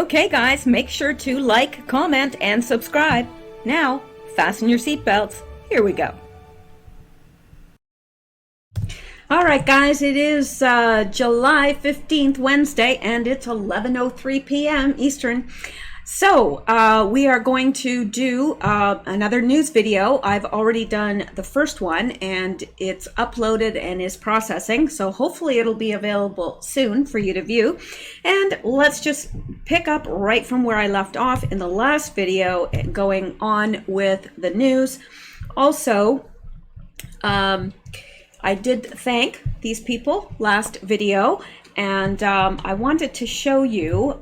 Okay guys, make sure to like, comment, and subscribe. Now, fasten your seatbelts. Here we go. Alright guys, it is July 15th, Wednesday, and it's 11:03 p.m. Eastern. So, we are going to do another news video. I've already done the first one, and it's uploaded and is processing, so hopefully it'll be available soon for you to view. And let's just pick up right from where I left off in the last video, going on with the news. Also, I did thank these people last video, and I wanted to show you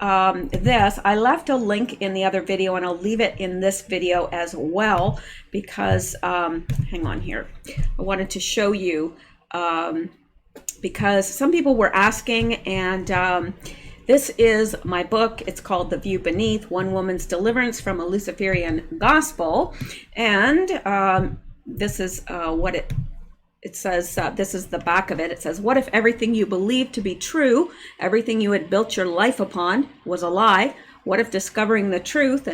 this. I left a link in the other video, and I'll leave it in this video as well, because, hang on here, I wanted to show you, because some people were asking, and this is my book. It's called The View Beneath, One Woman's Deliverance from a Luciferian Gospel, and this is what it says. This is the back of it. It says, what if everything you believed to be true, everything you had built your life upon, was a lie? What if discovering the truth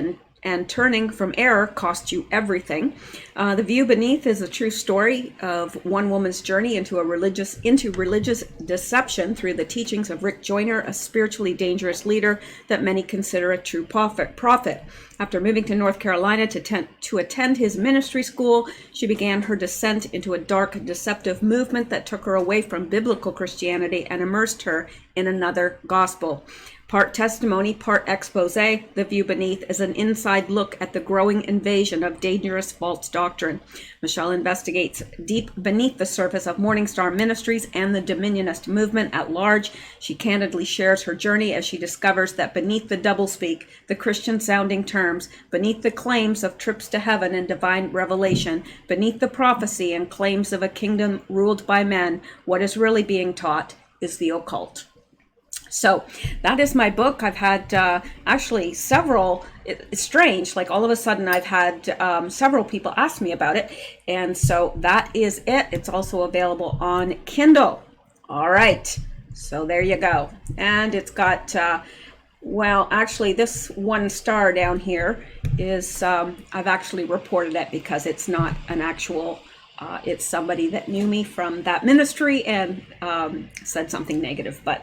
and turning from error cost you everything? The View Beneath is a true story of one woman's journey into religious deception through the teachings of Rick Joyner, a spiritually dangerous leader that many consider a true prophet. After moving to North Carolina to attend his ministry school, she began her descent into a dark, deceptive movement that took her away from biblical Christianity and immersed her in another gospel. Part testimony, part expose, The View Beneath is an inside look at the growing invasion of dangerous false doctrine. Mishel investigates deep beneath the surface of Morningstar Ministries and the Dominionist movement at large. She candidly shares her journey as she discovers that beneath the doublespeak, the Christian-sounding terms, beneath the claims of trips to heaven and divine revelation, beneath the prophecy and claims of a kingdom ruled by men, what is really being taught is the occult. So that is my book. I've had actually several, it's strange, like all of a sudden I've had several people ask me about it. And so that is it. It's also available on Kindle. All right. So there you go. And it's got, well, actually this 1 star down here is, I've actually reported it because it's not an actual, it's somebody that knew me from that ministry and said something negative, but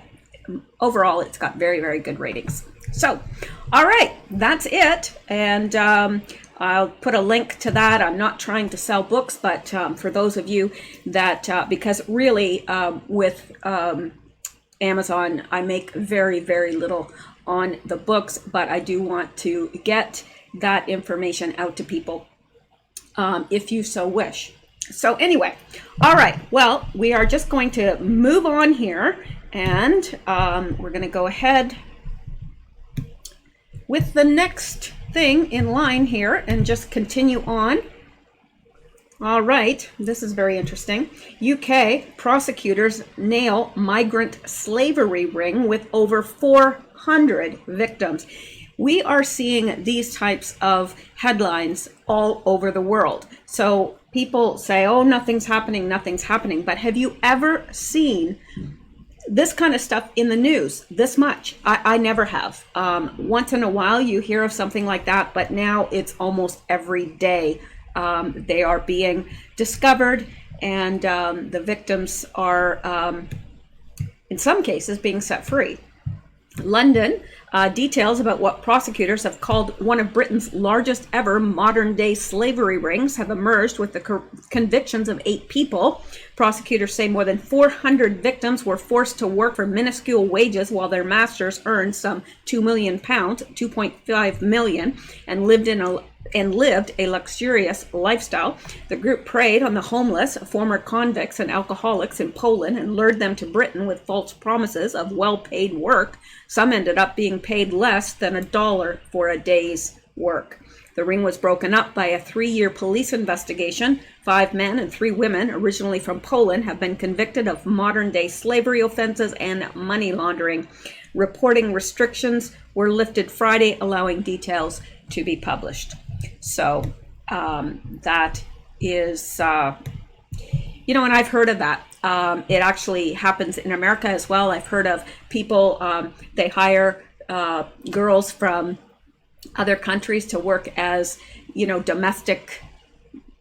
overall it's got very, very good ratings. So, all right, that's it. And I'll put a link to that. I'm not trying to sell books, but for those of you that, because really with Amazon, I make very, very little on the books, but I do want to get that information out to people if you so wish. So anyway, all right, well, we are just going to move on here. And we're going to go ahead with the next thing in line here and just continue on. All right, this is very interesting. UK prosecutors nail migrant slavery ring with over 400 victims. We are seeing these types of headlines all over the world. So people say, oh, nothing's happening. But have you ever seen this kind of stuff in the news this much? I never have. Once in a while you hear of something like that, but now it's almost every day. They are being discovered, and the victims are, in some cases, being set free. London details about what prosecutors have called one of Britain's largest ever modern-day slavery rings have emerged with the convictions of 8 people. Prosecutors say more than 400 victims were forced to work for minuscule wages while their masters earned some £2 million, 2.5 million, and lived a luxurious lifestyle. The group preyed on the homeless, former convicts, and alcoholics in Poland and lured them to Britain with false promises of well-paid work. Some ended up being paid less than $1 for a day's work. The ring was broken up by a 3-year police investigation. 5 men and 3 women, originally from Poland, have been convicted of modern-day slavery offenses and money laundering. Reporting restrictions were lifted Friday, allowing details to be published. So that is, you know, and I've heard of that. It actually happens in America as well. I've heard of people, they hire girls from other countries to work as, domestic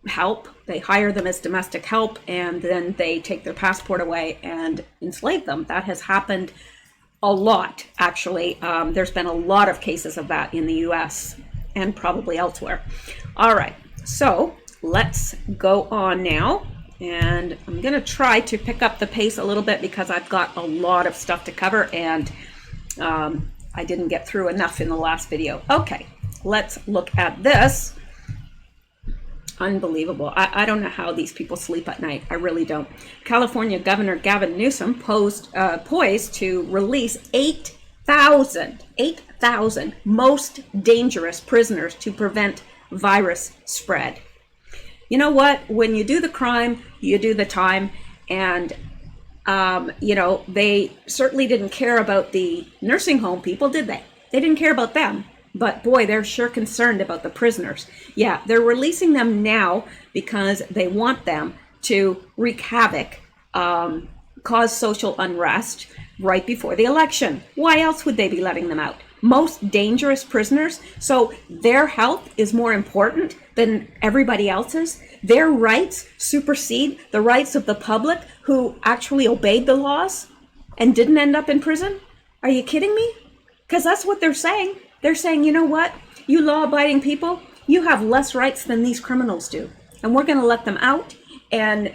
help. They hire them as domestic help, and then they take their passport away and enslave them. That has happened a lot, actually. There's been a lot of cases of that in the US and probably elsewhere. All right, so let's go on now. And I'm going to try to pick up the pace a little bit because I've got a lot of stuff to cover, and I didn't get through enough in the last video. Okay, let's look at this. Unbelievable. I don't know how these people sleep at night. I really don't. California Governor Gavin Newsom poised to release 8,000 most dangerous prisoners to prevent virus spread. You know what? When you do the crime, you do the time. And, they certainly didn't care about the nursing home people, did they? They didn't care about them. But boy, they're sure concerned about the prisoners. Yeah, they're releasing them now because they want them to wreak havoc, cause social unrest right before the election. Why else would they be letting them out? Most dangerous prisoners, so their health is more important than everybody else's. Their rights supersede the rights of the public who actually obeyed the laws and didn't end up in prison. Are you kidding me? Because that's what they're saying. They're saying, you know what? You law-abiding people, you have less rights than these criminals do. And we're going to let them out and,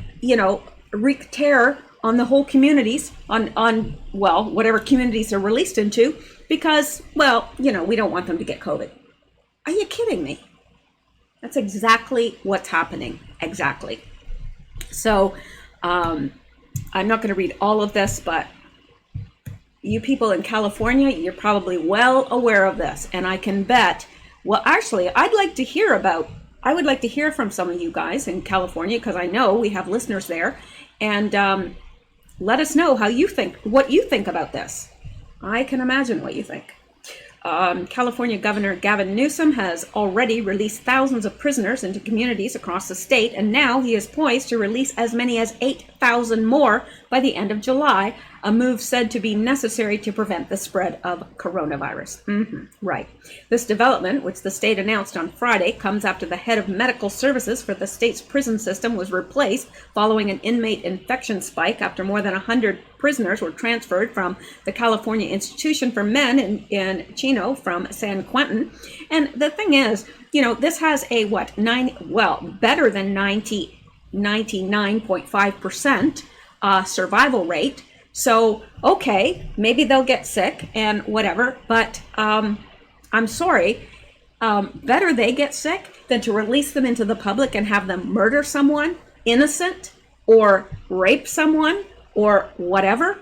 wreak terror on the whole communities, on whatever communities they're released into, because, we don't want them to get COVID. Are you kidding me? That's exactly what's happening. Exactly. So I'm not going to read all of this, but you people in California, you're probably well aware of this. And I can bet, actually, I would like to hear from some of you guys in California, because I know we have listeners there. And let us know what you think about this. I can imagine what you think. California Governor Gavin Newsom has already released thousands of prisoners into communities across the state, and now he is poised to release as many as 8,000 more by the end of July, a move said to be necessary to prevent the spread of coronavirus. Right. This development, which the state announced on Friday, comes after the head of medical services for the state's prison system was replaced following an inmate infection spike after more than 100 prisoners were transferred from the California Institution for Men in Chino from San Quentin. And the thing is, this has a better than 99.5% survival rate. So, okay, maybe they'll get sick and whatever, but I'm sorry, better they get sick than to release them into the public and have them murder someone innocent or rape someone or whatever.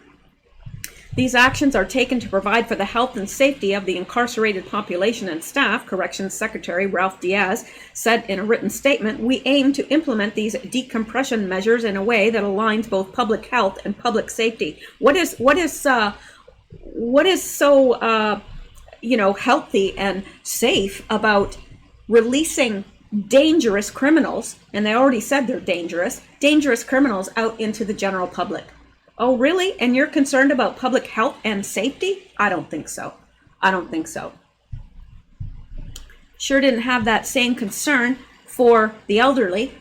These actions are taken to provide for the health and safety of the incarcerated population and staff, Corrections Secretary Ralph Diaz said in a written statement. We aim to implement these decompression measures in a way that aligns both public health and public safety. What is so healthy and safe about releasing dangerous criminals, and they already said they're dangerous criminals out into the general public? Oh, really? And you're concerned about public health and safety? I don't think so. Sure didn't have that same concern for the elderly.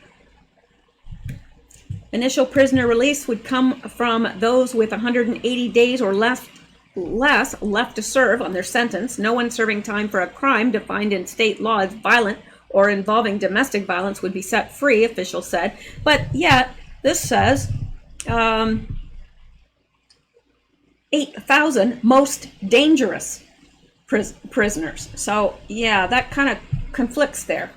Initial prisoner release would come from those with 180 days or less left to serve on their sentence. No one serving time for a crime defined in state law as violent or involving domestic violence would be set free, officials said. But yet, this says 8,000 most dangerous prisoners. So yeah, that kind of conflicts there.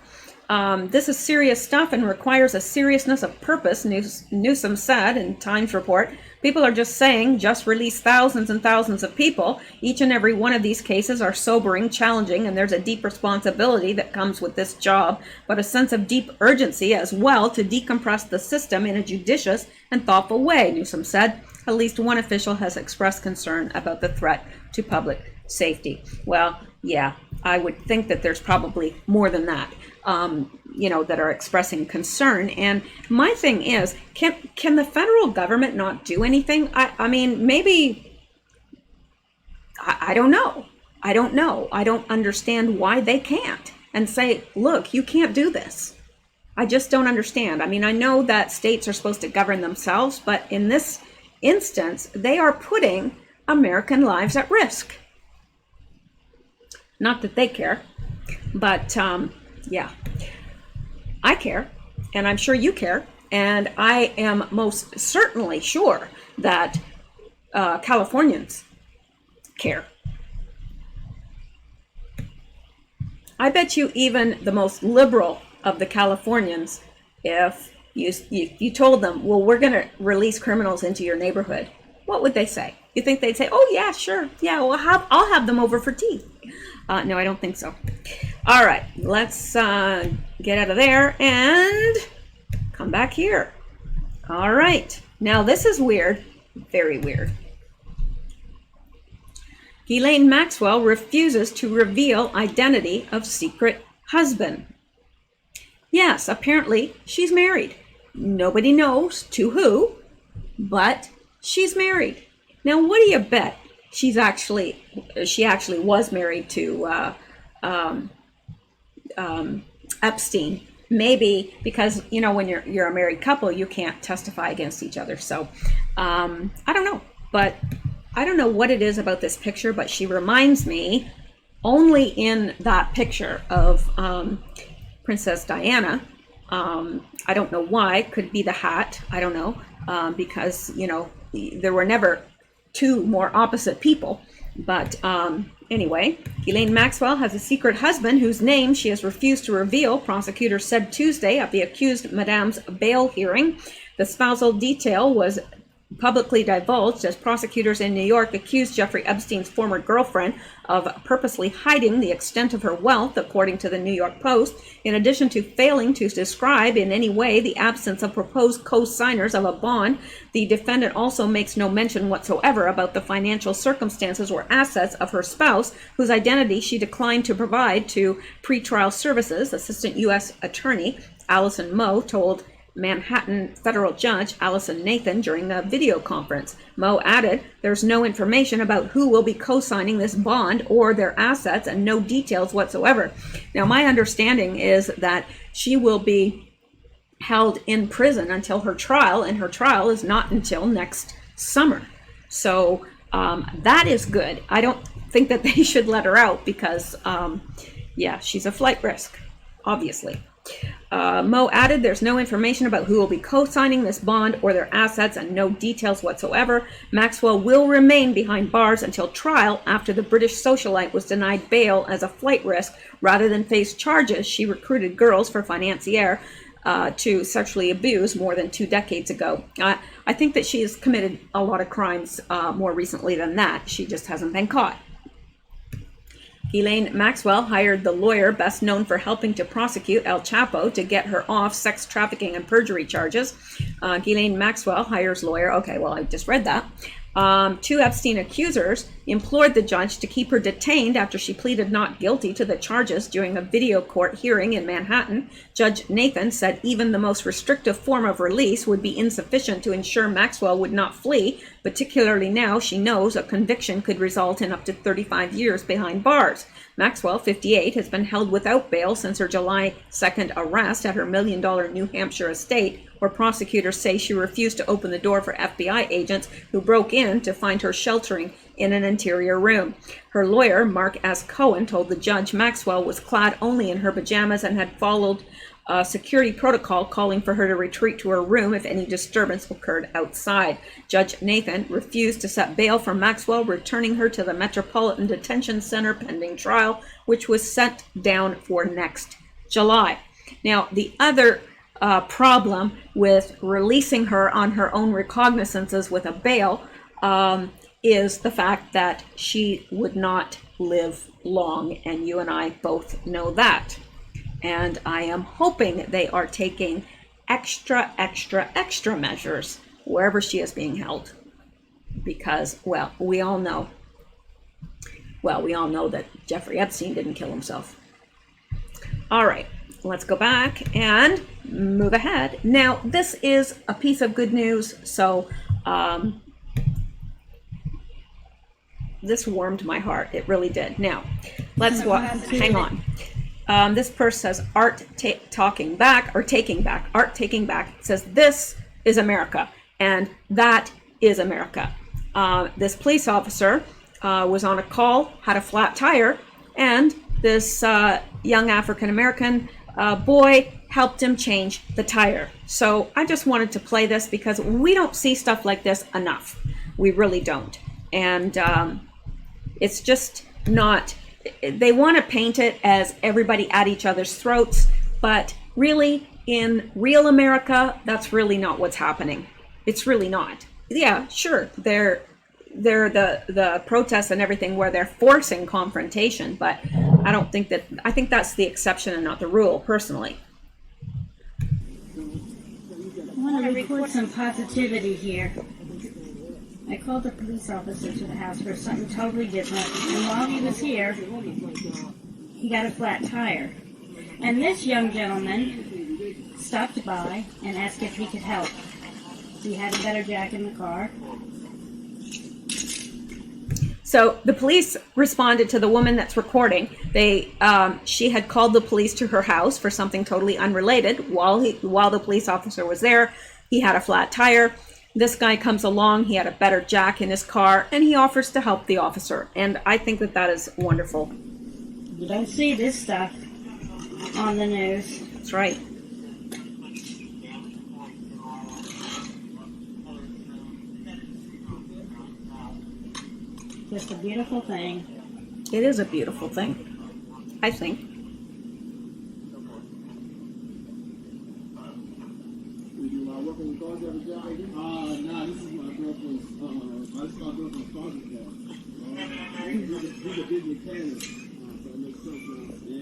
This is serious stuff and requires a seriousness of purpose, Newsom said in Times report. People are just saying, just release thousands and thousands of people. Each and every one of these cases are sobering, challenging, and there's a deep responsibility that comes with this job, but a sense of deep urgency as well to decompress the system in a judicious and thoughtful way, Newsom said. At least one official has expressed concern about the threat to public safety. Well, yeah, I would think that there's probably more than that, that are expressing concern. And my thing is, can the federal government not do anything? I mean, maybe, I don't know. I don't know. I don't understand why they can't and say, look, you can't do this. I just don't understand. I mean, I know that states are supposed to govern themselves, but in this instance, they are putting American lives at risk. Not that they care, but yeah, I care, and I'm sure you care, and I am most certainly sure that Californians care. I bet you even the most liberal of the Californians, if you told them, well, we're going to release criminals into your neighborhood, what would they say? You think they'd say, oh yeah, sure, yeah, well, I'll have them over for tea? No, I don't think so. All right, let's get out of there and come back here. All right, now this is weird, very weird. Elaine Maxwell refuses to reveal identity of secret husband. Yes, apparently she's married. Nobody knows to who, but she's married. Now, what do you bet? She actually was married to Epstein. Maybe because, you know, when you're a married couple, you can't testify against each other. So I don't know, but I don't know what it is about this picture, but she reminds me only in that picture of Princess Diana. I don't know why. Could be the hat. I don't know, because, you know, there were never two more opposite people. But anyway, Elaine Maxwell has a secret husband whose name she has refused to reveal, prosecutors said Tuesday at the accused madame's bail hearing. The spousal detail was publicly divulged as prosecutors in New York accused Jeffrey Epstein's former girlfriend of purposely hiding the extent of her wealth, according to the New York Post. In addition to failing to describe in any way the absence of proposed co-signers of a bond, the defendant also makes no mention whatsoever about the financial circumstances or assets of her spouse, whose identity she declined to provide to pretrial services. Assistant U.S. Attorney Allison Moe told Manhattan federal judge Allison Nathan during a video conference. Moe added, there's no information about who will be co-signing this bond or their assets and no details whatsoever. Now, my understanding is that she will be held in prison until her trial, and her trial is not until next summer. So that is good. I don't think that they should let her out because, yeah, she's a flight risk, obviously. Moe added, there's no information about who will be co-signing this bond or their assets and no details whatsoever. Maxwell will remain behind bars until trial after the British socialite was denied bail as a flight risk. Rather than face charges, she recruited girls for financier to sexually abuse more than 2 decades ago. I think that she has committed a lot of crimes more recently than that. She just hasn't been caught. Elaine Maxwell hired the lawyer best known for helping to prosecute El Chapo to get her off sex trafficking and perjury charges. Elaine Maxwell hires lawyer. Okay, well, I just read that. 2 Epstein accusers implored the judge to keep her detained after she pleaded not guilty to the charges during a video court hearing in Manhattan. Judge Nathan said even the most restrictive form of release would be insufficient to ensure Maxwell would not flee, particularly now she knows a conviction could result in up to 35 years behind bars. Maxwell, 58, has been held without bail since her July 2nd arrest at her $1 million New Hampshire estate, where prosecutors say she refused to open the door for FBI agents who broke in to find her sheltering in an interior room. Her lawyer, Mark S. Cohen, told the judge Maxwell was clad only in her pajamas and had followed a security protocol calling for her to retreat to her room if any disturbance occurred outside. Judge Nathan refused to set bail for Maxwell, returning her to the Metropolitan Detention Center pending trial, which was set down for next July. Now, the other problem with releasing her on her own recognizances with a bail is the fact that she would not live long, and you and I both know that. And I am hoping they are taking extra measures wherever she is being held. Because, well, we all know that Jeffrey Epstein didn't kill himself. All right, let's go back and move ahead. Now, this is a piece of good news. So, this warmed my heart. It really did. Now, let's hang on. This person says, Art taking back, says, this is America, and that is America. This police officer was on a call, had a flat tire, and this young African-American boy helped him change the tire. So I just wanted to play this because we don't see stuff like this enough. We really don't. And it's just not, they want to paint it as everybody at each other's throats, but really in real America, that's really not what's happening. It's really not. Yeah, sure, they're the protests and everything where they're forcing confrontation, but I don't think that, I think that's the exception and not the rule, personally. I want to report some positivity here. I called the police officer to the house for something totally different, and while he was here, he got a flat tire. And this young gentleman stopped by and asked if he could help. He had a better jack in the car. So the police responded to the woman that's recording. She had called the police to her house for something totally unrelated. While the police officer was there, he had a flat tire. This guy comes along, he had a better jack in his car, and he offers to help the officer. And I think that that is wonderful. You don't see this stuff on the news. That's right. Just a beautiful thing. It is a beautiful thing, I think. Nah, this is my girlfriend's, I just got my girlfriend's father's car. He's a big mechanic, so it makes sense now.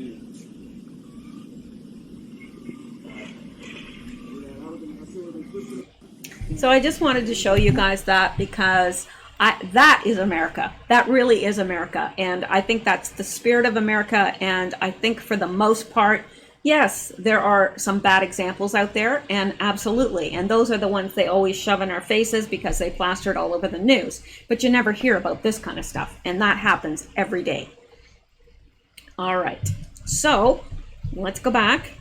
Yeah. So I just wanted to show you guys that because that is America. That really is America. And I think that's the spirit of America. And I think for the most part, yes, there are some bad examples out there, and absolutely. And those are the ones they always shove in our faces because they plaster it all over the news. But you never hear about this kind of stuff. And that happens every day. All right. So let's go back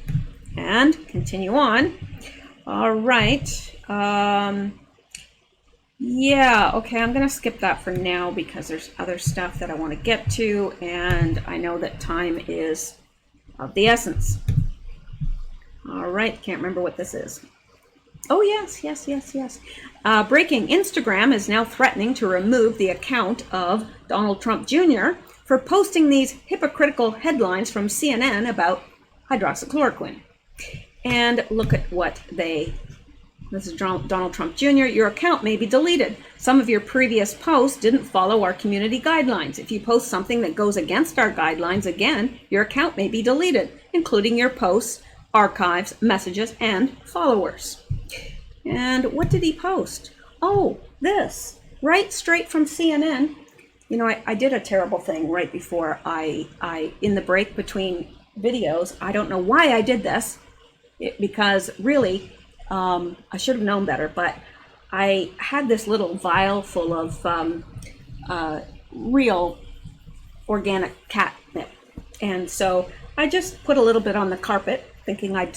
and continue on. All right. Yeah, okay, I'm going to skip that for now because there's other stuff that I want to get to. And I know that time is of the essence. All right, can't remember what this is. Oh, yes. Breaking: Instagram is now threatening to remove the account of Donald Trump Jr. for posting these hypocritical headlines from CNN about hydroxychloroquine. And look at what this is Donald Trump Jr. Your account may be deleted. Some of your previous posts didn't follow our community guidelines. If you post something that goes against our guidelines again, your account may be deleted, including your posts, archives, messages, and followers. And what did he post? Oh, this, right straight from CNN. You know, I did a terrible thing right before I in the break between videos. I don't know why I did this, because really, I should have known better, but I had this little vial full of real organic catnip. And so I just put a little bit on the carpet, thinking I'd,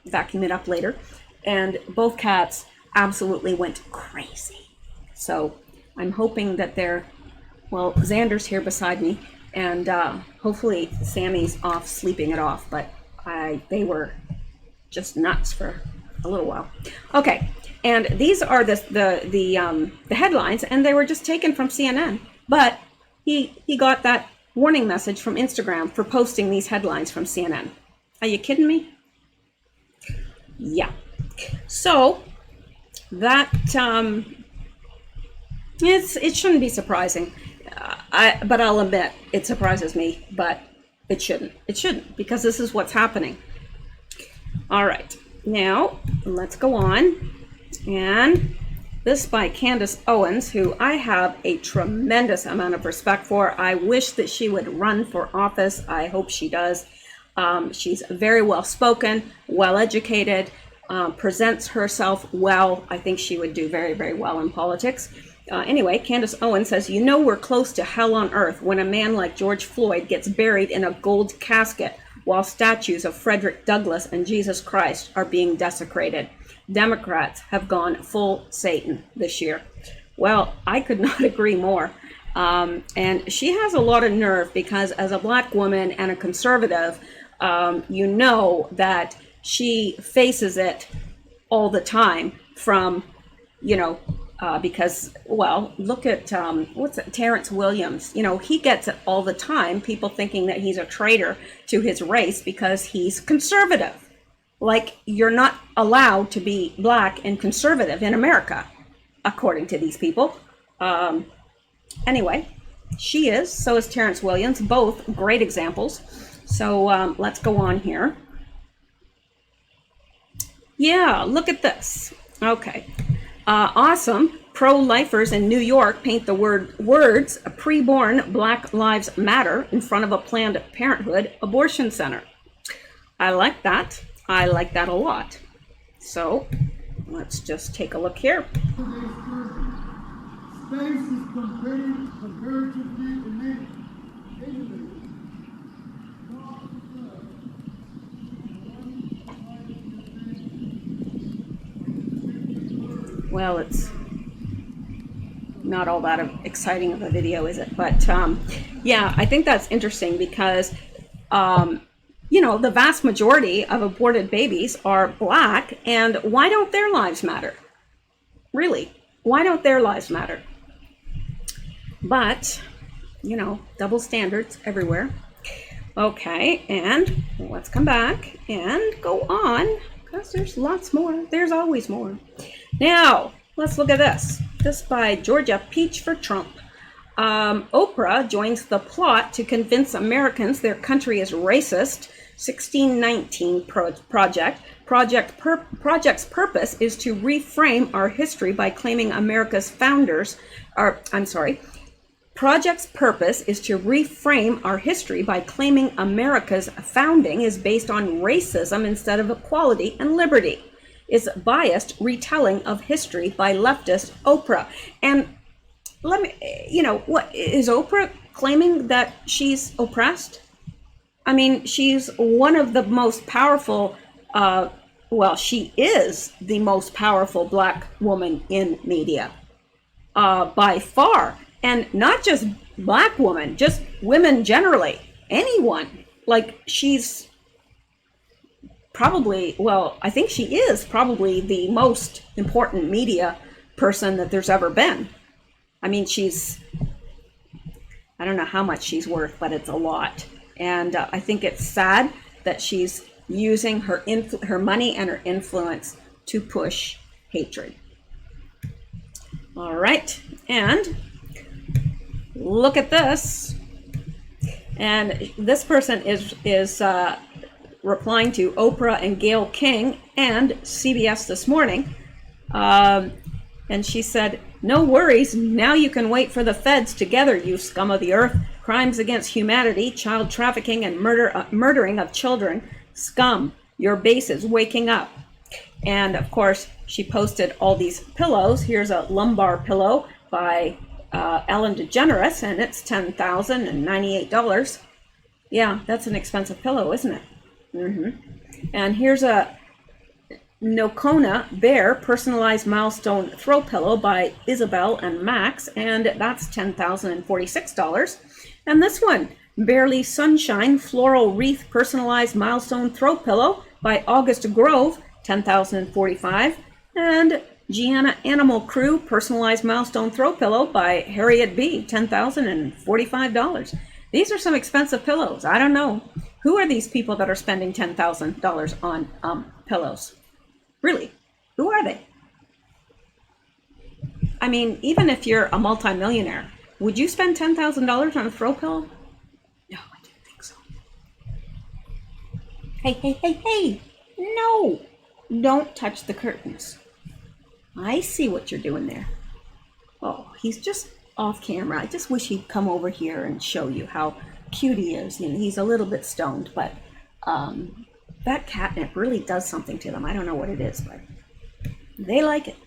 vacuum it up later. And both cats absolutely went crazy. So I'm hoping that Xander's here beside me, and hopefully Sammy's off sleeping it off, but they were just nuts for a little while. Okay, and these are the headlines, and they were just taken from CNN. But he got that warning message from Instagram for posting these headlines from CNN. Are you kidding me? Yeah. So that it shouldn't be surprising. But I'll admit it surprises me. But it shouldn't. It shouldn't, because this is what's happening. All right, now let's go on. And this by Candace Owens, who I have a tremendous amount of respect for. I wish that she would run for office. I hope she does. She's very well spoken, well educated, presents herself well. I think she would do very, very well in politics. Anyway, Candace Owen says, you know we're close to hell on earth when a man like George Floyd gets buried in a gold casket while statues of Frederick Douglass and Jesus Christ are being desecrated. Democrats have gone full Satan this year. Well, I could not agree more. And she has a lot of nerve because as a black woman and a conservative, you know that she faces it all the time from, you know, because, well, look at, Terrence Williams. You know, he gets it all the time, people thinking that he's a traitor to his race because he's conservative. Like, you're not allowed to be black and conservative in America, according to these people. Anyway, she is, so is Terrence Williams, both great examples. So let's go on here. Yeah, look at this. Okay. Awesome. Pro-lifers in New York paint the words preborn Black Lives Matter in front of a Planned Parenthood abortion center. I like that. I like that a lot. So let's just take a look here. Space is comparatively eliminated. Well, it's not all that exciting of a video, is it? But yeah, I think that's interesting because, you know, the vast majority of aborted babies are black, and why don't their lives matter? Really, why don't their lives matter? But, you know, double standards everywhere. Okay, and let's come back and go on, because there's lots more. There's always more. Now, let's look at this. This by Georgia Peach for Trump. Oprah joins the plot to convince Americans their country is racist. 1619 project. Project's purpose is to reframe our history by claiming America's founders are, Project's purpose is to reframe our history by claiming America's founding is based on racism instead of equality and liberty. Is biased retelling of history by leftist Oprah. And let me, you know, what is Oprah claiming that she's oppressed? I mean, she's one of the most powerful, well, she is the most powerful black woman in media by far. And not just black women, just women generally, anyone. Like, she's probably, well, I think she is probably the most important media person that there's ever been. I mean, I don't know how much she's worth, but it's a lot. And I think it's sad that she's using her money and her influence to push hatred. All right, and look at this. And this person is replying to Oprah and Gayle King and CBS This Morning. And she said, no worries, now you can wait for the feds together, you scum of the earth. Crimes against humanity, child trafficking, and murdering of children. Scum, your base is waking up. And of course, she posted all these pillows. Here's a lumbar pillow by Ellen DeGeneres, and it's $10,098. Yeah, that's an expensive pillow, isn't it? And here's a Nocona Bear personalized milestone throw pillow by Isabel and Max, and that's $10,046. And this one, Barely Sunshine floral wreath personalized milestone throw pillow by August Grove, $10,045. And Gianna Animal Crew personalized milestone throw pillow by Harriet B, $10,045. These are some expensive pillows. I don't know. Who are these people that are spending $10,000 on pillows? Really? Who are they? I mean, even if you're a multimillionaire, would you spend $10,000 on a throw pillow? No, I didn't think so. Hey. No, don't touch the curtains. I see what you're doing there. Oh, he's just off camera. I just wish he'd come over here and show you how cute he is. You know, he's a little bit stoned, but that catnip really does something to them. I don't know what it is, but they like it.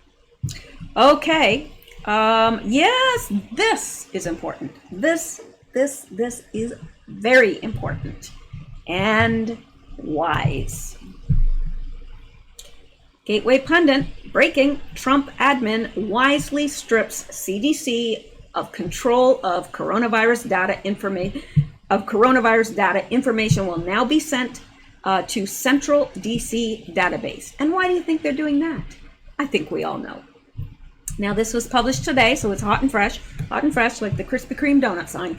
Okay, Yes, this is important. This is very important and wise. Gateway Pundit, breaking: Trump admin wisely strips CDC of control of coronavirus data information. Information will now be sent to Central DC database. And why do you think they're doing that? I think we all know. Now, this was published today, so it's hot and fresh, like the Krispy Kreme donut sign.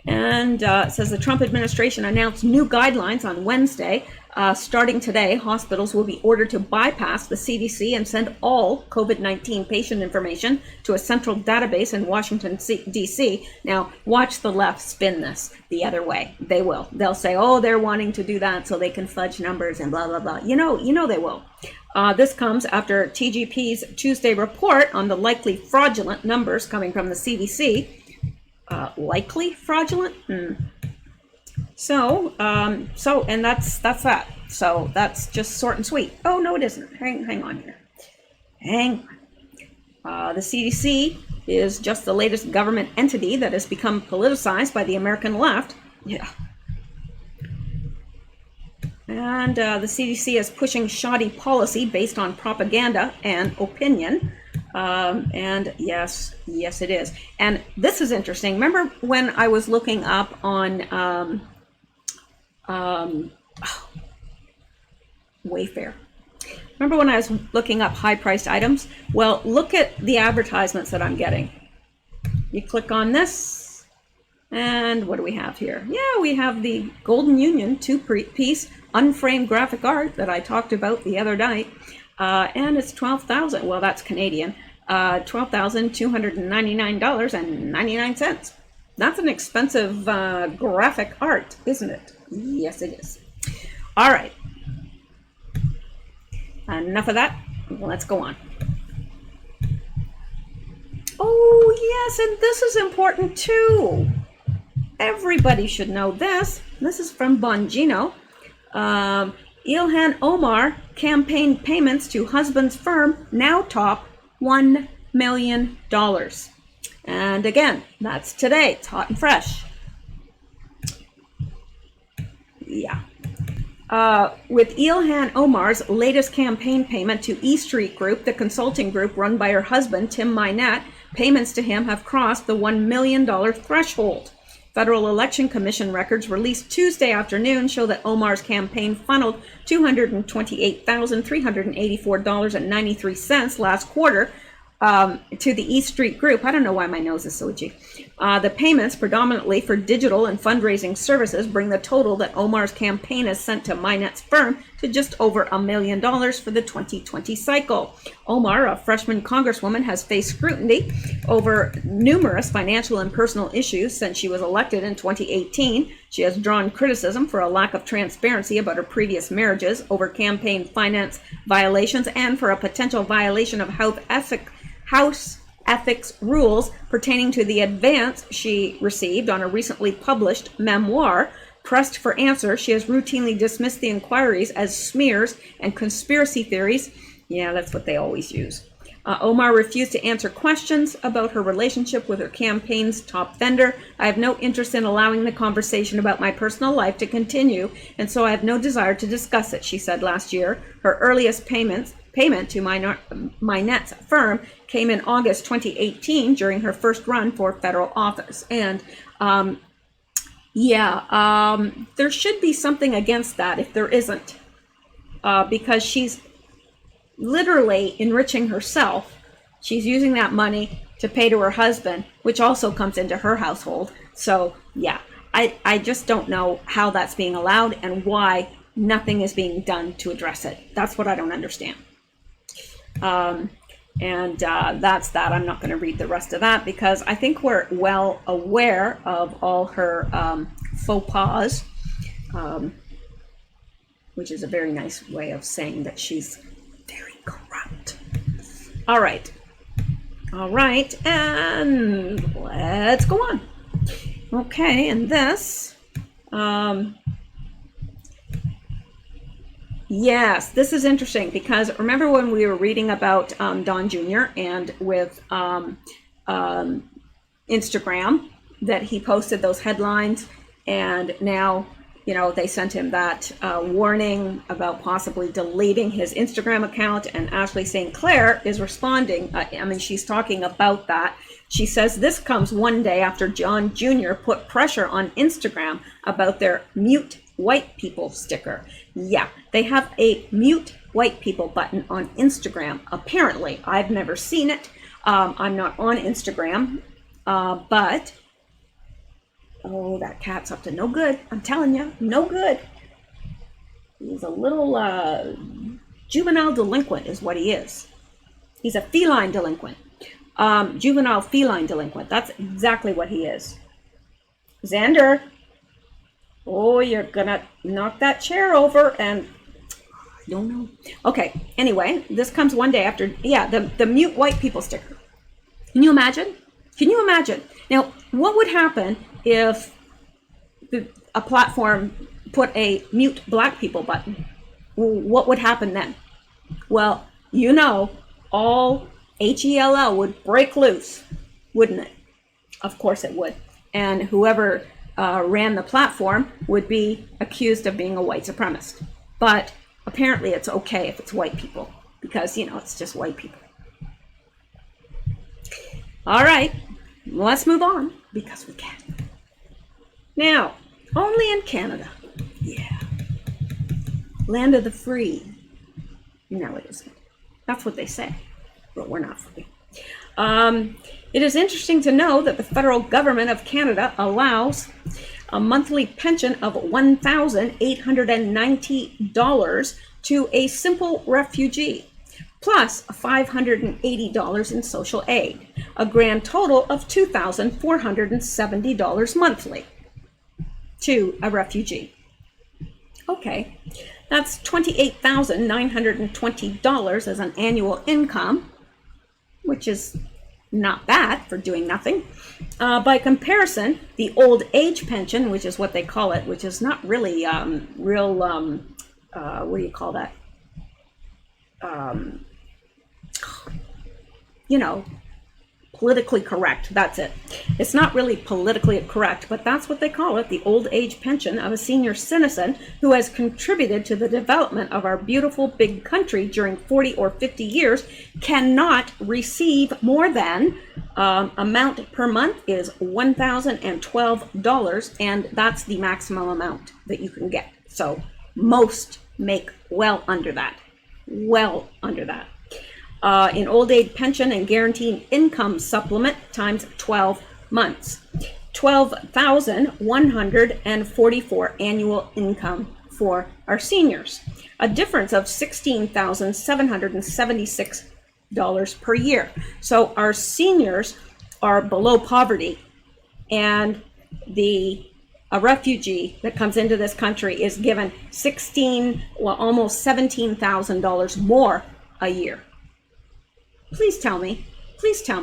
And it says the Trump administration announced new guidelines on Wednesday. Starting today, hospitals will be ordered to bypass the CDC and send all COVID-19 patient information to a central database in Washington, D.C. Now, watch the left spin this the other way. They will. They'll say, oh, they're wanting to do that so they can fudge numbers and blah, blah, blah. You know they will. This comes after TGP's Tuesday report on the likely fraudulent numbers coming from the CDC. Likely fraudulent? So, and that's that. So that's just short and sweet. Oh, no, it isn't. Hang on here. Hang on. The CDC is just the latest government entity that has become politicized by the American left. Yeah. And the CDC is pushing shoddy policy based on propaganda and opinion. And yes, it is. And this is interesting. Remember when I was looking up on Wayfair? Remember when I was looking up high-priced items? Well, look at the advertisements that I'm getting. You click on this, and what do we have here? Yeah, we have the Golden Union two-piece unframed graphic art that I talked about the other night. And it's $12,000. Well, that's Canadian. $12,299.99. That's an expensive graphic art, isn't it? Yes, it is. All right. Enough of that. Let's go on. Oh, yes, and this is important too. Everybody should know this. This is from Bongino. Ilhan Omar campaign payments to husband's firm now top $1 million. And again, that's today. It's hot and fresh. Yeah. With Ilhan Omar's latest campaign payment to E Street Group, the consulting group run by her husband, Tim Minette, payments to him have crossed the $1 million threshold. Federal Election Commission records released Tuesday afternoon show that Omar's campaign funneled $228,384.93 last quarter to the E Street Group. I don't know why my nose is so itchy. The payments, predominantly for digital and fundraising services, bring the total that Omar's campaign has sent to Minette's firm to just over $1 million for the 2020 cycle. Omar, a freshman congresswoman, has faced scrutiny over numerous financial and personal issues since she was elected in 2018. She has drawn criticism for a lack of transparency about her previous marriages, over campaign finance violations, and for a potential violation of House ethics rules pertaining to the advance she received on a recently published memoir. Pressed for answers, she has routinely dismissed the inquiries as smears and conspiracy theories. Yeah, that's what they always use. Omar refused to answer questions about her relationship with her campaign's top vendor. I have no interest in allowing the conversation about my personal life to continue, and so I have no desire to discuss it, she said last year. Her earliest payment to Minette's firm came in August 2018 during her first run for federal office. And there should be something against that if there isn't, because she's literally enriching herself. She's using that money to pay to her husband, which also comes into her household. So yeah, I just don't know how that's being allowed and why nothing is being done to address it. That's what I don't understand. That's that. I'm not going to read the rest of that because I think we're well aware of all her faux pas, which is a very nice way of saying that she's very corrupt. All right, and let's go on. Okay, and this, Yes, this is interesting because remember when we were reading about Don Jr. and with Instagram that he posted those headlines, and now, you know, they sent him that warning about possibly deleting his Instagram account, and Ashley St. Clair is responding. I mean, she's talking about that. She says this comes one day after John Jr. put pressure on Instagram about their mute white people sticker. Yeah, they have a mute white people button on Instagram. Apparently, I've never seen it. I'm not on Instagram, but oh, that cat's up to no good. I'm telling you, no good. He's a little juvenile delinquent is what he is. He's a feline delinquent. Juvenile feline delinquent. That's exactly what he is. Xander. Oh, you're gonna knock that chair over, and I don't know. Okay, anyway, this comes one day after, yeah, the mute white people sticker. Can you imagine? Can you imagine? Now, what would happen if a platform put a mute black people button? What would happen then? Well, you know, all HELL would break loose, wouldn't it? Of course it would. And whoever ran the platform would be accused of being a white supremacist. But apparently it's okay if it's white people because, you know, it's just white people. All right, let's move on because we can. Now, only in Canada. Yeah. Land of the free. No, it isn't. That's what they say, but we're not free. It is interesting to know that the federal government of Canada allows a monthly pension of $1,890 to a simple refugee, plus $580 in social aid, a grand total of $2,470 monthly to a refugee. Okay, that's $28,920 as an annual income, which is not bad for doing nothing. By comparison, the old age pension, which is what they call it, which is not really real, what do you call that? You know, politically correct. That's it. It's not really politically correct, but that's what they call it, the old age pension of a senior citizen who has contributed to the development of our beautiful big country during 40 or 50 years cannot receive more than amount per month is $1,012, and that's the maximum amount that you can get. So most make well under that. Well under that. In old age pension and guaranteed income supplement times 12 months. 12,144 annual income for our seniors. A difference of $16,776 per year. So our seniors are below poverty, and a refugee that comes into this country is given almost $17,000 more a year. Please tell me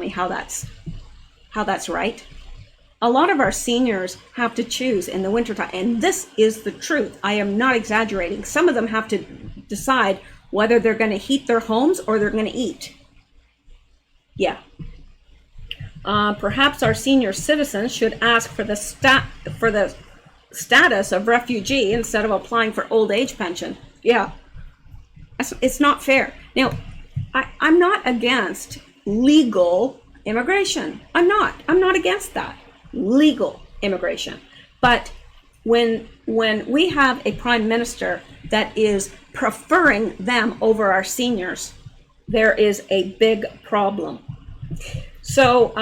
how that's right. A lot of our seniors have to choose in the wintertime, and this is the truth. I am not exaggerating. Some of them have to decide whether they're going to heat their homes or they're going to eat. Yeah. Perhaps our senior citizens should ask for the status of refugee instead of applying for old age pension. Yeah. It's not fair. Now, I'm not against legal immigration. I'm not against that. Legal immigration. But when we have a prime minister that is preferring them over our seniors, there is a big problem. So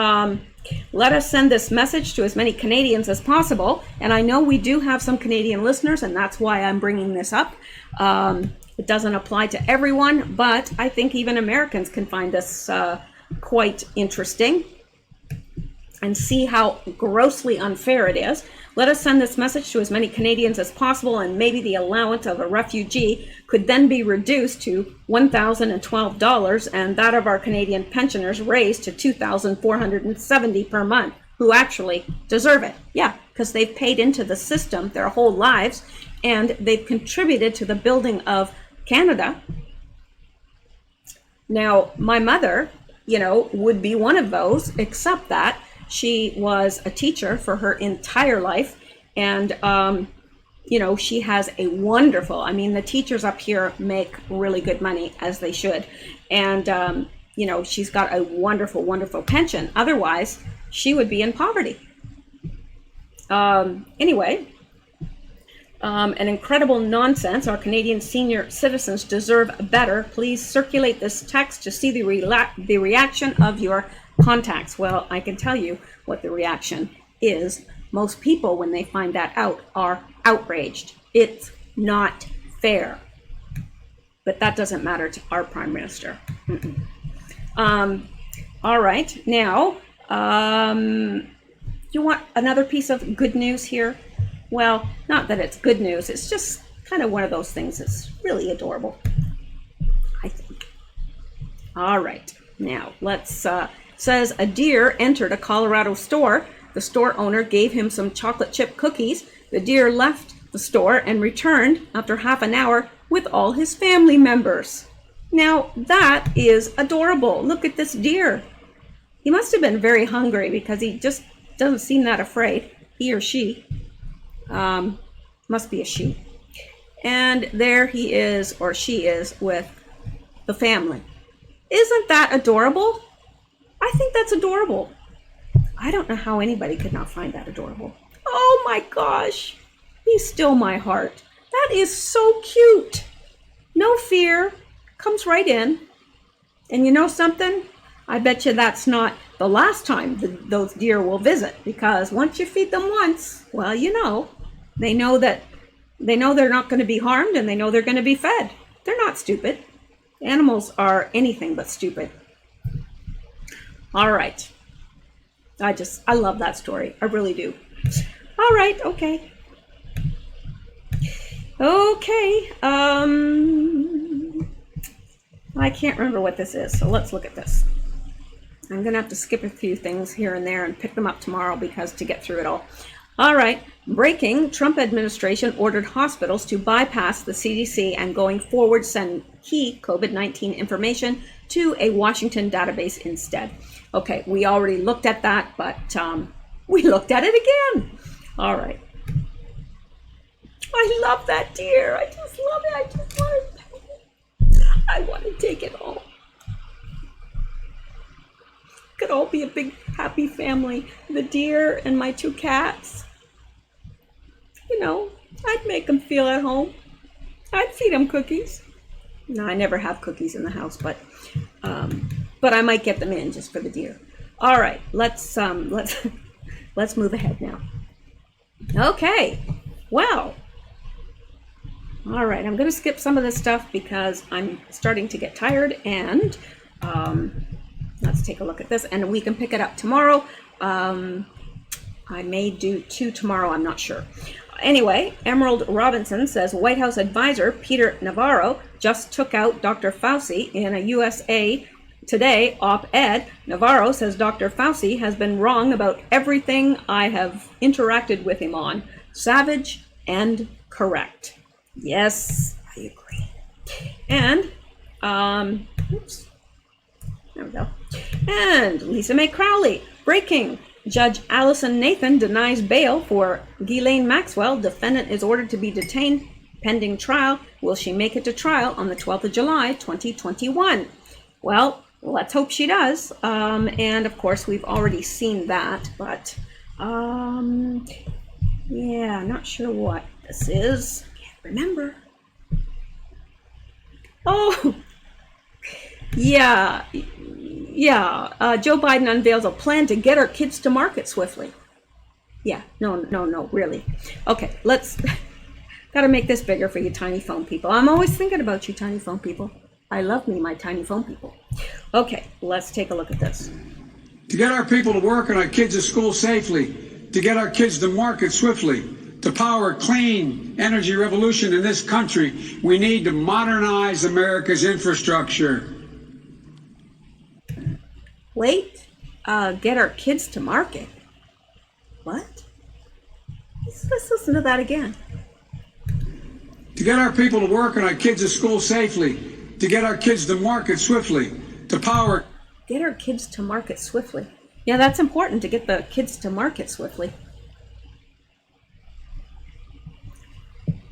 let us send this message to as many Canadians as possible. And I know we do have some Canadian listeners, and that's why I'm bringing this up. It doesn't apply to everyone, but I think even Americans can find this quite interesting and see how grossly unfair it is. Let us send this message to as many Canadians as possible, and maybe the allowance of a refugee could then be reduced to $1,012, and that of our Canadian pensioners raised to $2,470 per month, who actually deserve it. Yeah, because they've paid into the system their whole lives, and they've contributed to the building of Canada. Now, my mother, would be one of those, except that she was a teacher for her entire life. And, she has a wonderful, the teachers up here make really good money, as they should. And, she's got a wonderful, wonderful pension. Otherwise, she would be in poverty. Anyway, an incredible nonsense. Our Canadian senior citizens deserve better. Please circulate this text to see the reaction of your contacts. Well, I can tell you what the reaction is. Most people, when they find that out, are outraged. It's not fair. But that doesn't matter to our Prime Minister. All right. Now, you want another piece of good news here? Well, not that it's good news. It's just kind of one of those things that's really adorable, I think. All right. Now, let's, says a deer entered a Colorado store. The store owner gave him some chocolate chip cookies. The deer left the store and returned after half an hour with all his family members. Now, that is adorable. Look at this deer. He must have been very hungry because he just doesn't seem that afraid. He or she. Must be a she. And there he is, or she is, with the family. Isn't that adorable? I think that's adorable. I don't know how anybody could not find that adorable. Oh my gosh. Be still my heart. That is so cute. No fear. Comes right in. And you know something? I bet you that's not the last time those deer will visit, because once you feed them once, well, they know they're not going to be harmed, and they know they're going to be fed. They're not stupid. Animals are anything but stupid. All right. I love that story. I really do. All right. Okay. Okay. I can't remember what this is, so let's look at this. I'm going to have to skip a few things here and there and pick them up tomorrow to get through it all. All right. Breaking, Trump administration ordered hospitals to bypass the CDC and going forward send key COVID-19 information to a Washington database instead. Okay, we already looked at that, but we looked at it again. All right. I love that deer. I just love it. I just want to pet it. I want to take it home. Could all be a big happy family. The deer and my 2 cats. I'd make them feel at home. I'd feed them cookies. No, I never have cookies in the house, but I might get them in just for the deer. All right, let's move ahead now. Okay, well, all right, I'm going to skip some of this stuff because I'm starting to get tired, and let's take a look at this, and we can pick it up tomorrow. I may do 2 tomorrow, I'm not sure. Anyway, Emerald Robinson says White House advisor Peter Navarro just took out Dr. Fauci in a USA Today op-ed. Navarro says Dr. Fauci has been wrong about everything I have interacted with him on. Savage and correct. Yes, I agree. And, oops. There we go. And Lisa Mae Crowley, breaking. Judge Allison Nathan denies bail for Elaine Maxwell. Defendant is ordered to be detained pending trial. Will she make it to trial on the 12th of July, 2021? Well, let's hope she does. And of course, we've already seen that, but yeah, not sure what this is. Can't remember. Oh, yeah. Joe Biden unveils a plan to get our kids to market swiftly. Yeah, no, really. Okay, let's, gotta make this bigger for you tiny phone people. I'm always thinking about you tiny phone people. I love me, my tiny phone people. Okay, let's take a look at this. To get our people to work and our kids to school safely, to get our kids to market swiftly, to power a clean energy revolution in this country, we need to modernize America's infrastructure. Wait, get our kids to market. What? Let's listen to that again. to get our people to work and our kids to school safely, to get our kids to market swiftly, to power. Get our kids to market swiftly. Yeah, that's important, to get the kids to market swiftly.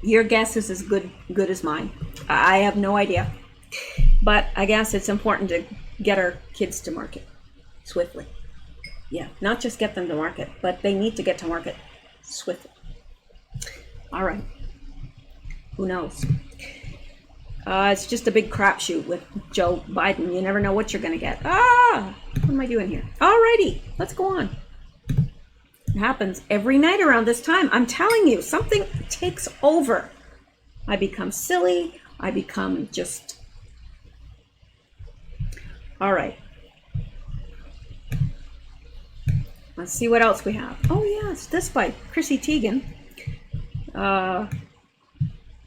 Your guess is as good as mine. I have no idea. But I guess it's important to get our kids to market swiftly. Yeah, not just get them to market, but they need to get to market swiftly. All right. Who knows? It's just a big crapshoot with Joe Biden. You never know what you're going to get. What am I doing here? All righty, let's go on. It happens every night around this time. I'm telling you, something takes over. I become silly. I become just... All right. Let's see what else we have. Oh, yes, this by Chrissy Teigen.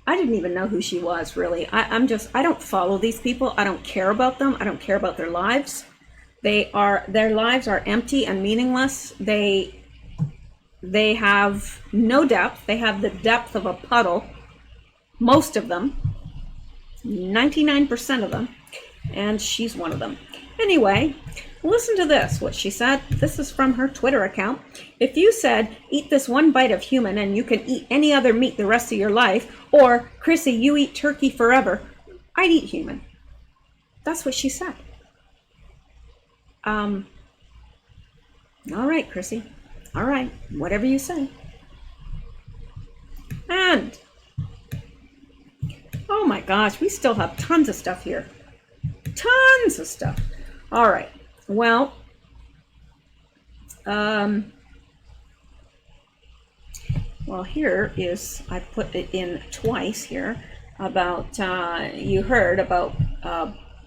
I didn't even know who she was, really. I don't follow these people. I don't care about them. I don't care about their lives. Their lives are empty and meaningless. They have no depth. They have the depth of a puddle. Most of them. 99% of them. And she's one of them. Anyway, listen to this, what she said. This is from her Twitter account. If you said, eat this one bite of human and you can eat any other meat the rest of your life, or, Chrissy, you eat turkey forever, I'd eat human. That's what she said. All right, Chrissy. All right, whatever you say. And, oh my gosh, we still have tons of stuff here. Tons of stuff. All right. Well, here is, I put it in twice here about, you heard about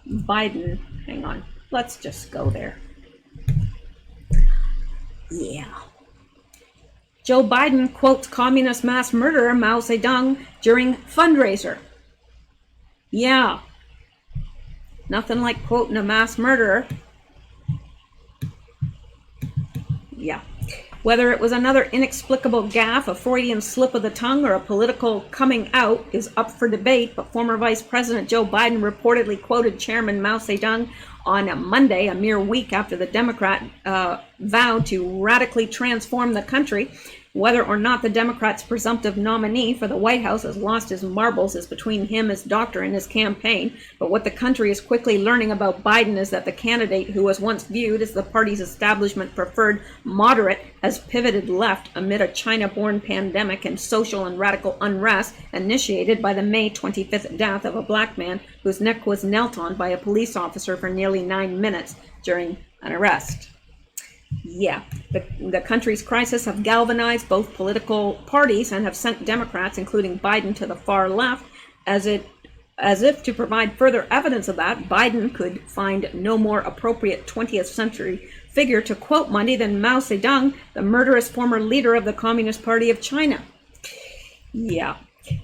Biden. Hang on. Let's just go there. Yeah. Joe Biden quotes communist mass murderer Mao Zedong during fundraiser. Yeah. Nothing like quoting a mass murderer. Yeah. Whether it was another inexplicable gaffe, a Freudian slip of the tongue, or a political coming out is up for debate, but former Vice President Joe Biden reportedly quoted Chairman Mao Zedong on a Monday, a mere week after the Democrat vowed to radically transform the country. Whether or not the Democrats' presumptive nominee for the White House has lost his marbles is between him, his doctor, and his campaign. But what the country is quickly learning about Biden is that the candidate who was once viewed as the party's establishment preferred moderate has pivoted left amid a China-born pandemic and social and radical unrest initiated by the May 25th death of a black man whose neck was knelt on by a police officer for nearly 9 minutes during an arrest. Yeah, the country's crisis have galvanized both political parties and have sent Democrats, including Biden, to the far left. As if to provide further evidence of that, Biden could find no more appropriate 20th century figure to quote Monday than Mao Zedong, the murderous former leader of the Communist Party of China. Yeah.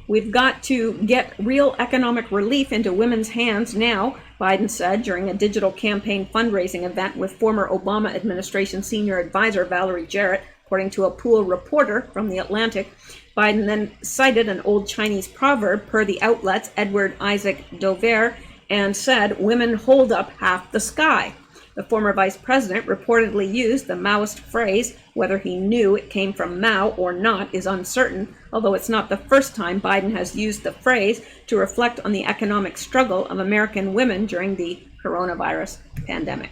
We've got to get real economic relief into women's hands now, Biden said during a digital campaign fundraising event with former Obama administration senior advisor Valerie Jarrett, according to a Pool reporter from The Atlantic. Biden then cited an old Chinese proverb per the outlet's Edward Isaac Dover and said, "Women hold up half the sky." The former vice president reportedly used the Maoist phrase. Whether he knew it came from Mao or not is uncertain, although it's not the first time Biden has used the phrase to reflect on the economic struggle of American women during the coronavirus pandemic.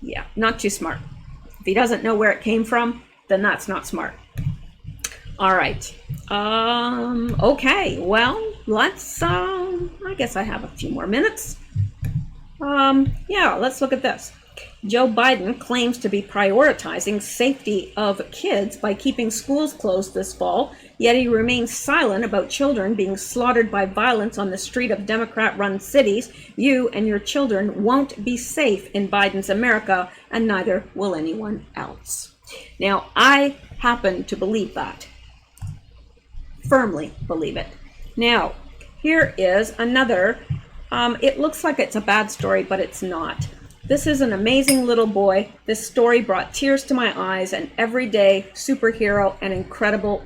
Yeah, not too smart. If he doesn't know where it came from, then that's not smart. All right. Okay, well, let's, I guess I have a few more minutes. Yeah, let's look at this. Joe Biden claims to be prioritizing safety of kids by keeping schools closed this fall, yet he remains silent about children being slaughtered by violence on the street of Democrat-run cities. You and your children won't be safe in Biden's America, and neither will anyone else. Now, I happen to believe that. Firmly believe it. Now, here is another. It looks like it's a bad story, but it's not. This is an amazing little boy. This story brought tears to my eyes, an everyday superhero and incredible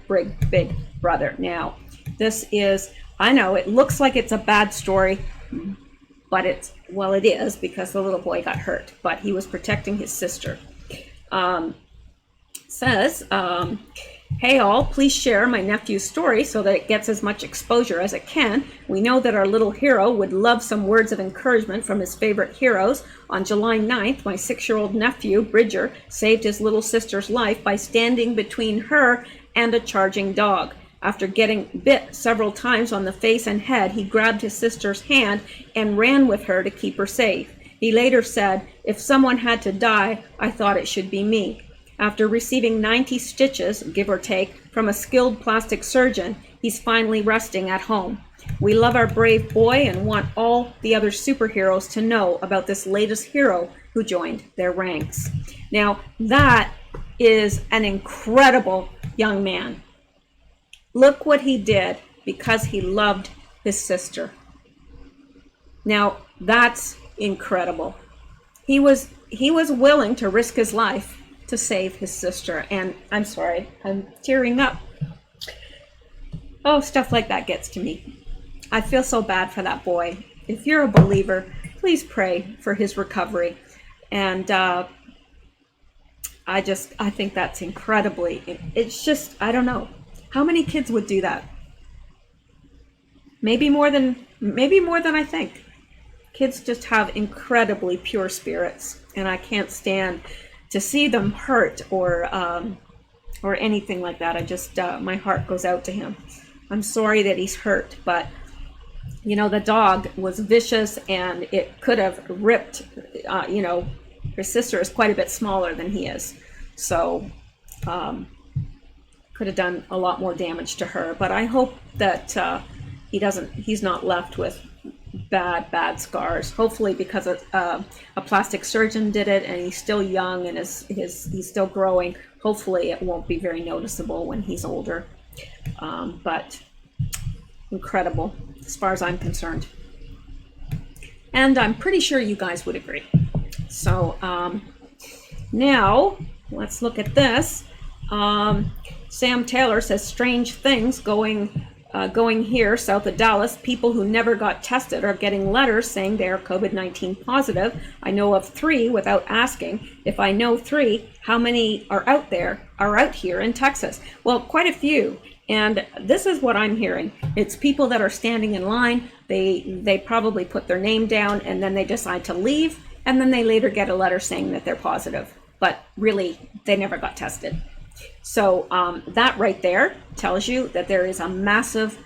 big brother. Now, this is I know it looks like it's a bad story, but it is, because the little boy got hurt, but he was protecting his sister. Says, hey all, please share my nephew's story so that it gets as much exposure as it can. We know that our little hero would love some words of encouragement from his favorite heroes. On July 9th, my 6-year-old nephew, Bridger, saved his little sister's life by standing between her and a charging dog. After getting bit several times on the face and head, he grabbed his sister's hand and ran with her to keep her safe. He later said, if someone had to die, I thought it should be me. After receiving 90 stitches, give or take, from a skilled plastic surgeon, he's finally resting at home. We love our brave boy and want all the other superheroes to know about this latest hero who joined their ranks. Now, that is an incredible young man. Look what he did because he loved his sister. Now, that's incredible. He was willing to risk his life to save his sister. And I'm sorry, I'm tearing up. Oh, stuff like that gets to me. I feel so bad for that boy. If you're a believer, please pray for his recovery. And I think that's incredibly, it's just, I don't know. How many kids would do that? Maybe more than I think. Kids just have incredibly pure spirits, and I can't stand to see them hurt or anything like that. I just, my heart goes out to him. I'm sorry that he's hurt, but you know, the dog was vicious and it could have ripped, you know, her sister is quite a bit smaller than he is. So, could have done a lot more damage to her, but I hope that he's not left with bad scars. Hopefully, because a plastic surgeon did it and he's still young and he's still growing, hopefully it won't be very noticeable when he's older. But incredible as far as I'm concerned. And I'm pretty sure you guys would agree. So now let's look at this. Sam Taylor says, strange things going here south of Dallas. People who never got tested are getting letters saying they are COVID-19 positive. I know of 3 without asking. If I know 3, how many are out here in Texas? Well, quite a few. And this is what I'm hearing. It's people that are standing in line. They probably put their name down and then they decide to leave. And then they later get a letter saying that they're positive. But really, they never got tested. So that right there tells you that there is a massive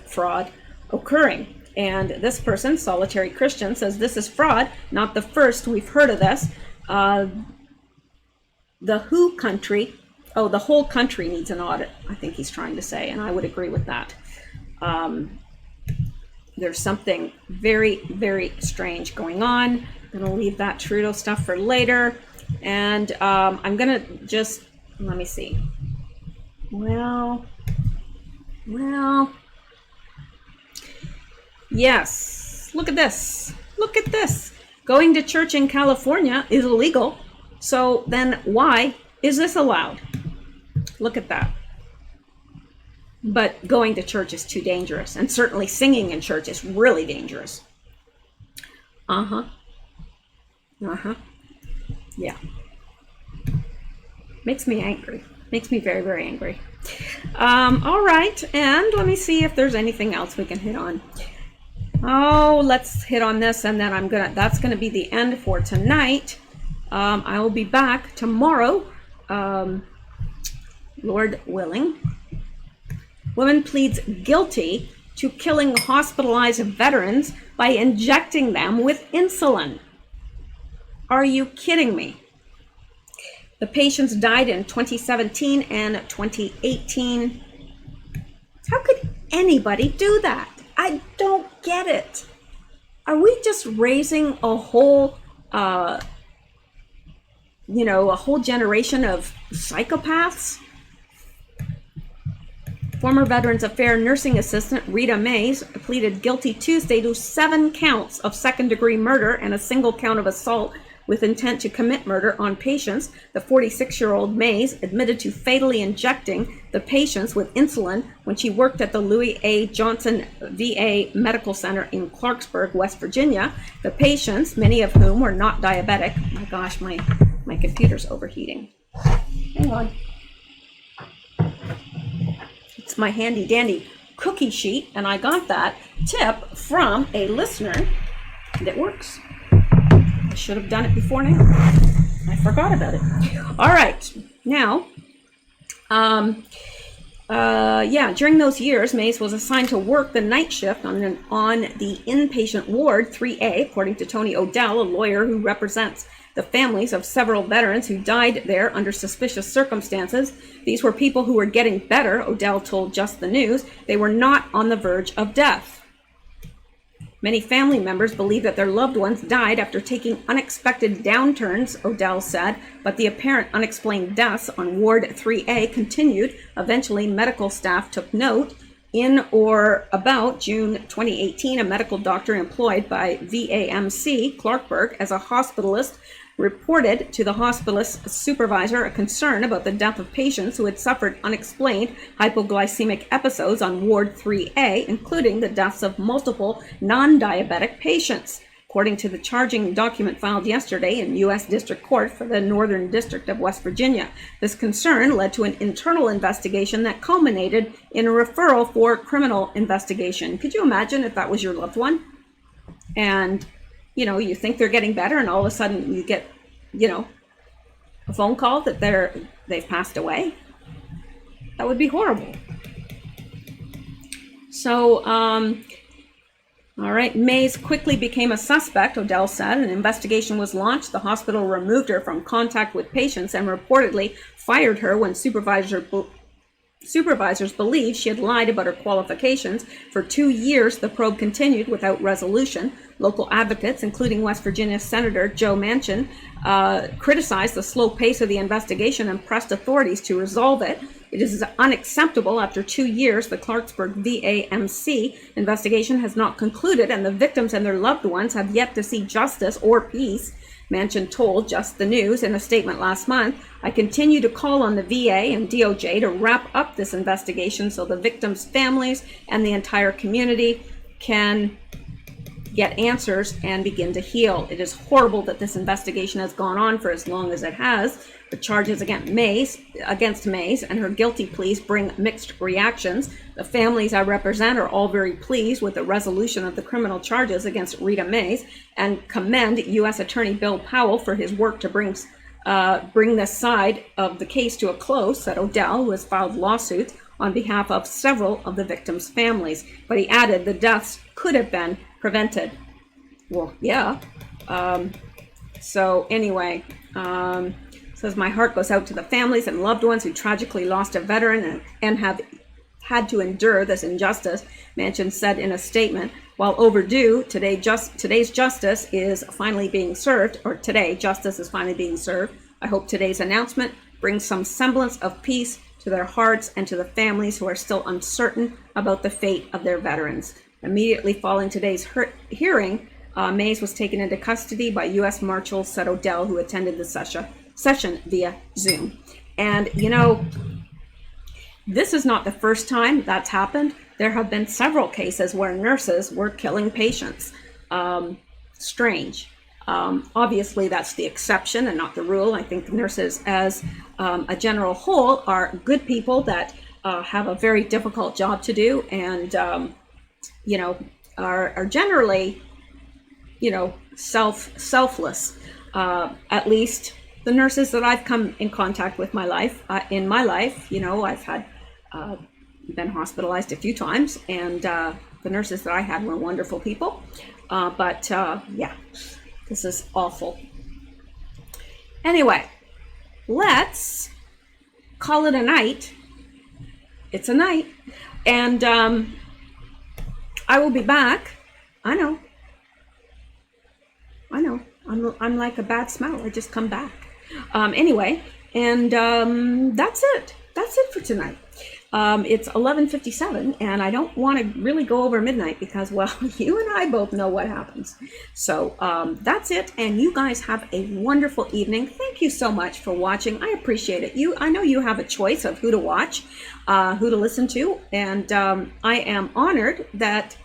fraud occurring. And this person, Solitary Christian, says this is fraud, not the first we've heard of this. The whole country needs an audit, I think he's trying to say, and I would agree with that. There's something very strange going on. I'm gonna leave that Trudeau stuff for later. And I'm gonna just, let me see. Well, yes, look at this. Look at this. Going to church in California is illegal. So then why is this allowed? Look at that. But going to church is too dangerous. And certainly singing in church is really dangerous. Yeah. Makes me angry. Makes me very angry. All right, and let me see if there's anything else we can hit on. Oh, let's hit on this, and then that's gonna be the end for tonight. I will be back tomorrow, Lord willing. Woman pleads guilty to killing hospitalized veterans by injecting them with insulin. Are you kidding me? The patients died in 2017 and 2018. How could anybody do that? I don't get it. Are we just raising a whole, a whole generation of psychopaths? Former Veterans Affairs nursing assistant Rita Mays pleaded guilty Tuesday to 7 counts of second-degree murder and a single count of assault with intent to commit murder on patients. The 46-year-old Mays admitted to fatally injecting the patients with insulin when she worked at the Louis A. Johnson VA Medical Center in Clarksburg, West Virginia. The patients, many of whom were not diabetic. My gosh, my computer's overheating. Hang on. It's my handy dandy cookie sheet, and I got that tip from a listener that works. I should have done it before now. I forgot about it. All right, now, during those years, Mays was assigned to work the night shift on the inpatient ward 3A, according to Tony Odell, a lawyer who represents the families of several veterans who died there under suspicious circumstances. These were people who were getting better, Odell told Just the News. They were not on the verge of death. Many family members believe that their loved ones died after taking unexpected downturns, Odell said, but the apparent unexplained deaths on Ward 3A continued. Eventually, medical staff took note. In or about June 2018, a medical doctor employed by VAMC Clarksburg as a hospitalist reported to the hospitalist supervisor a concern about the death of patients who had suffered unexplained hypoglycemic episodes on Ward 3A, including the deaths of multiple non-diabetic patients. According to the charging document filed yesterday in U.S. District Court for the Northern District of West Virginia, this concern led to an internal investigation that culminated in a referral for criminal investigation. Could you imagine if that was your loved one? And, you think they're getting better, and all of a sudden you get, a phone call that they've passed away? That would be horrible. So, all right, Mays quickly became a suspect, Odell said. An investigation was launched. The hospital removed her from contact with patients and reportedly fired her when supervisors believed she had lied about her qualifications. For 2 years, the probe continued without resolution. Local advocates, including West Virginia Senator Joe Manchin, criticized the slow pace of the investigation and pressed authorities to resolve it. It is unacceptable. After 2 years, the Clarksburg VAMC investigation has not concluded, and the victims and their loved ones have yet to see justice or peace. Manchin told Just the News in a statement last month, "I continue to call on the VA and DOJ to wrap up this investigation so the victims' families and the entire community can get answers and begin to heal. It is horrible that this investigation has gone on for as long as it has. The charges against Mays and her guilty pleas bring mixed reactions. The families I represent are all very pleased with the resolution of the criminal charges against Rita Mays and commend U.S. Attorney Bill Powell for his work to bring this side of the case to a close," said Odell, who has filed lawsuits on behalf of several of the victims' families. But he added the deaths could have been prevented. Well, yeah. So anyway, says, "My heart goes out to the families and loved ones who tragically lost a veteran and have had to endure this injustice," Manchin said in a statement. While overdue, today's justice is finally being served, justice is finally being served. I hope today's announcement brings some semblance of peace to their hearts and to the families who are still uncertain about the fate of their veterans. Immediately following today's hearing, Mays was taken into custody by U.S. Marshals, said Odell, who attended the session via Zoom. And, this is not the first time that's happened. There have been several cases where nurses were killing patients. Strange. Obviously, that's the exception and not the rule. I think nurses, as a general whole, are good people that have a very difficult job to do and, are generally, selfless. At least the nurses that I've come in contact with in my life, I've had been hospitalized a few times, and the nurses that I had were wonderful people. But this is awful. Anyway, let's call it a night. It's a night. And I will be back. I know. I'm like a bad smell. I just come back. Anyway, and that's it. That's it for tonight. It's 11:57, and I don't want to really go over midnight because, well, you and I both know what happens. So that's it, and you guys have a wonderful evening. Thank you so much for watching. I appreciate it. I know you have a choice of who to watch, who to listen to, and I am honored that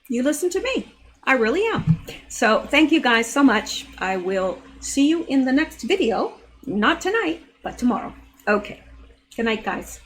you listen to me. I really am. So thank you guys so much. I will see you in the next video. Not tonight, but tomorrow. Okay. Good night, guys.